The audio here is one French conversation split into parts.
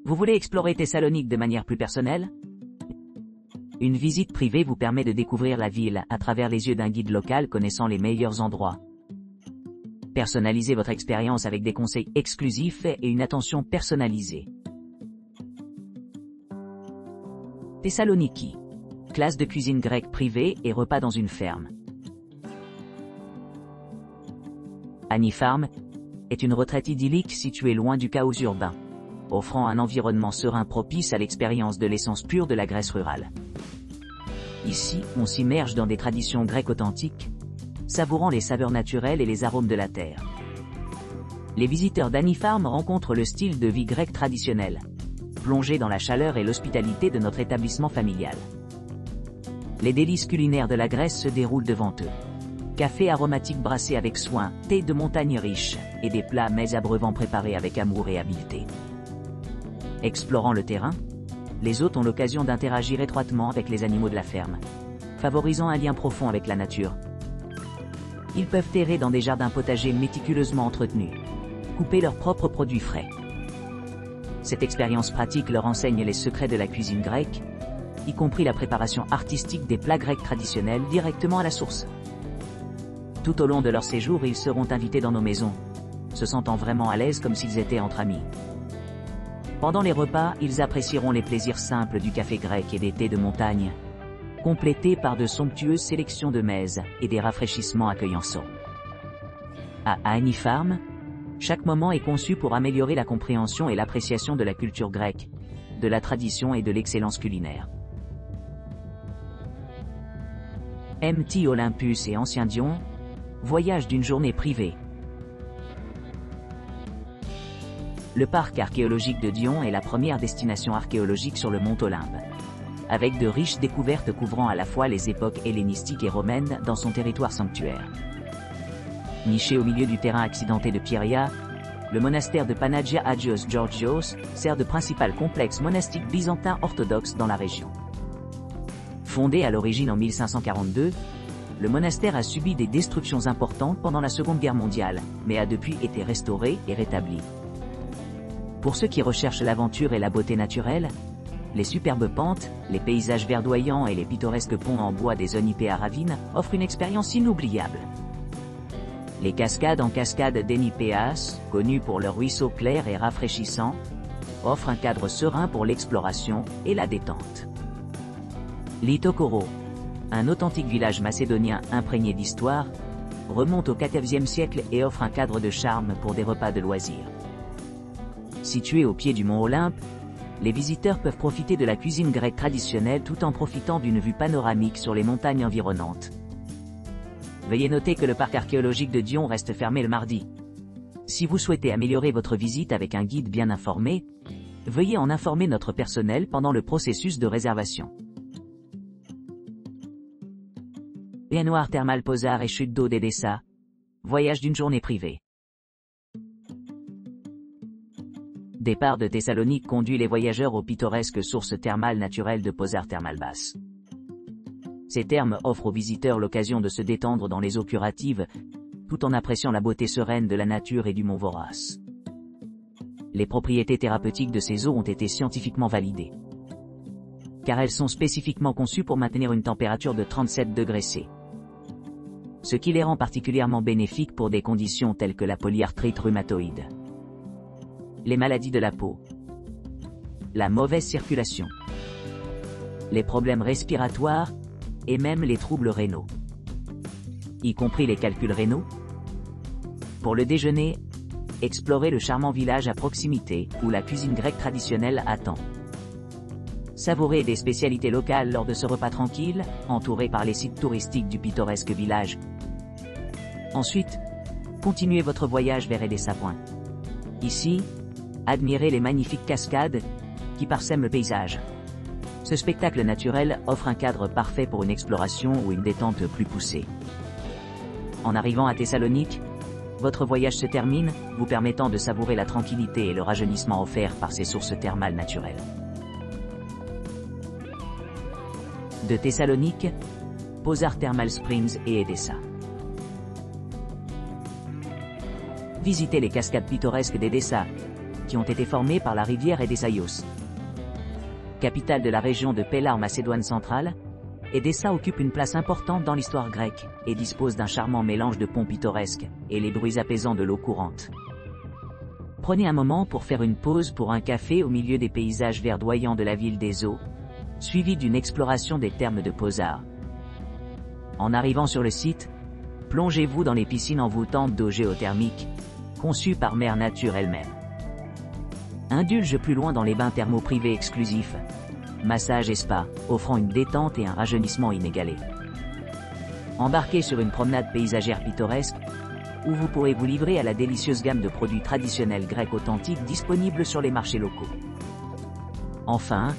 Vous voulez explorer Thessalonique de manière plus personnelle? Une visite privée vous permet de découvrir la ville à travers les yeux d'un guide local connaissant les meilleurs endroits. Personnalisez votre expérience avec des conseils exclusifs et une attention personnalisée. Thessaloniki. Classe de cuisine grecque privée et repas dans une ferme. Anifarm est une retraite idyllique située loin du chaos urbain, offrant un environnement serein propice à l'expérience de l'essence pure de la Grèce rurale. Ici, on s'immerge dans des traditions grecques authentiques, savourant les saveurs naturelles et les arômes de la terre. Les visiteurs d'Anifarm rencontrent le style de vie grec traditionnel, plongés dans la chaleur et l'hospitalité de notre établissement familial. Les délices culinaires de la Grèce se déroulent devant eux. Café aromatique brassé avec soin, thé de montagne riche, et des plats mets abreuvants préparés avec amour et habileté. Explorant le terrain, les hôtes ont l'occasion d'interagir étroitement avec les animaux de la ferme, favorisant un lien profond avec la nature. Ils peuvent errer dans des jardins potagers méticuleusement entretenus, couper leurs propres produits frais. Cette expérience pratique leur enseigne les secrets de la cuisine grecque, y compris la préparation artistique des plats grecs traditionnels directement à la source. Tout au long de leur séjour, ils seront invités dans nos maisons, se sentant vraiment à l'aise comme s'ils étaient entre amis. Pendant les repas, ils apprécieront les plaisirs simples du café grec et des thés de montagne, complétés par de somptueuses sélections de mets et des rafraîchissements accueillants. À Anifarm, chaque moment est conçu pour améliorer la compréhension et l'appréciation de la culture grecque, de la tradition et de l'excellence culinaire. MT Olympus et Ancien Dion, voyage d'une journée privée. Le parc archéologique de Dion est la première destination archéologique sur le mont Olympe, avec de riches découvertes couvrant à la fois les époques hellénistiques et romaines dans son territoire sanctuaire. Niché au milieu du terrain accidenté de Pieria, le monastère de Panagia Agios Georgios sert de principal complexe monastique byzantin orthodoxe dans la région. Fondé à l'origine en 1542, le monastère a subi des destructions importantes pendant la Seconde Guerre mondiale, mais a depuis été restauré et rétabli. Pour ceux qui recherchent l'aventure et la beauté naturelle, les superbes pentes, les paysages verdoyants et les pittoresques ponts en bois des Onipéa ravines offrent une expérience inoubliable. Les cascades en cascade d'Enipéas, connues pour leurs ruisseaux clairs et rafraîchissants, offrent un cadre serein pour l'exploration et la détente. Litokoro, un authentique village macédonien imprégné d'histoire, remonte au XIVe siècle et offre un cadre de charme pour des repas de loisirs. Situé au pied du mont Olympe, les visiteurs peuvent profiter de la cuisine grecque traditionnelle tout en profitant d'une vue panoramique sur les montagnes environnantes. Veuillez noter que le parc archéologique de Dion reste fermé le mardi. Si vous souhaitez améliorer votre visite avec un guide bien informé, veuillez en informer notre personnel pendant le processus de réservation. Baignoire thermale Posar et chute d'eau d'Edessa. Voyage d'une journée privée. Départ de Thessalonique conduit les voyageurs aux pittoresques sources thermales naturelles de Posar Thermalbas. Ces thermes offrent aux visiteurs l'occasion de se détendre dans les eaux curatives, tout en appréciant la beauté sereine de la nature et du mont Voras. Les propriétés thérapeutiques de ces eaux ont été scientifiquement validées, car elles sont spécifiquement conçues pour maintenir une température de 37 degrés C, ce qui les rend particulièrement bénéfiques pour des conditions telles que la polyarthrite rhumatoïde, les maladies de la peau, la mauvaise circulation, les problèmes respiratoires et même les troubles rénaux, y compris les calculs rénaux. Pour le déjeuner, explorez le charmant village à proximité où la cuisine grecque traditionnelle attend. Savourez des spécialités locales lors de ce repas tranquille, entouré par les sites touristiques du pittoresque village. Ensuite, continuez votre voyage vers Edessa Point. Ici, admirez les magnifiques cascades qui parsèment le paysage. Ce spectacle naturel offre un cadre parfait pour une exploration ou une détente plus poussée. En arrivant à Thessalonique, votre voyage se termine, vous permettant de savourer la tranquillité et le rajeunissement offerts par ces sources thermales naturelles. De Thessalonique, Posar Thermal Springs et Edessa. Visitez les cascades pittoresques d'Edessa, qui ont été formés par la rivière Edessaios. Capitale de la région de Pella en Macédoine centrale, Edessa occupe une place importante dans l'histoire grecque, et dispose d'un charmant mélange de ponts pittoresques, et les bruits apaisants de l'eau courante. Prenez un moment pour faire une pause pour un café au milieu des paysages verdoyants de la ville des eaux, suivi d'une exploration des thermes de Posar. En arrivant sur le site, plongez-vous dans les piscines envoûtantes d'eau géothermique, conçues par Mère Nature elle-même. Indulge plus loin dans les bains thermaux privés exclusifs, massage et spa, offrant une détente et un rajeunissement inégalés. Embarquez sur une promenade paysagère pittoresque, où vous pourrez vous livrer à la délicieuse gamme de produits traditionnels grecs authentiques disponibles sur les marchés locaux. Enfin,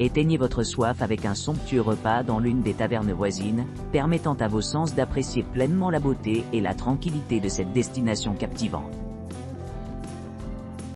éteignez votre soif avec un somptueux repas dans l'une des tavernes voisines, permettant à vos sens d'apprécier pleinement la beauté et la tranquillité de cette destination captivante.